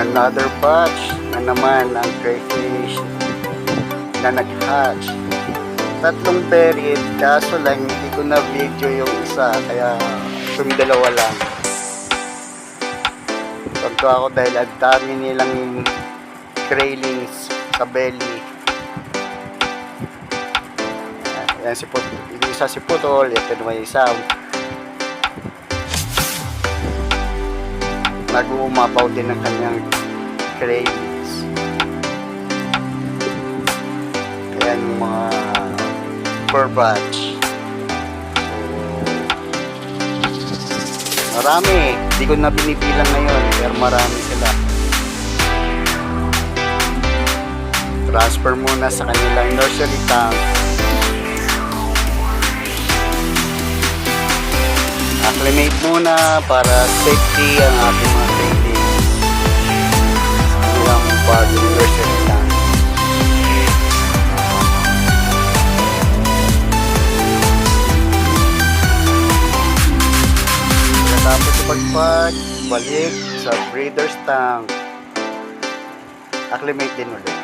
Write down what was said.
Another batch na naman ng crayfish na nag-hatch. Tatlong buried, kaso lang hindi ko na video yung isa, kaya yung dalawa lang. Pagka ako dahil ang dami nilang craylings sa belly. Yan si Putol, yung isa si Putol, ito naman yung isa. Nag-uumapaw din ng kanyang craylings. Ayan yung mga per batch. So, marami. Hindi ko na binibilang ngayon, pero marami sila. Transfer muna sa kanilang nursery tank. Acclimate muna para safety ang ating mga training. Kanilang bagong nursery tank. Tapos ipagpag, balik sa breeder's tank. Acclimate din ulit.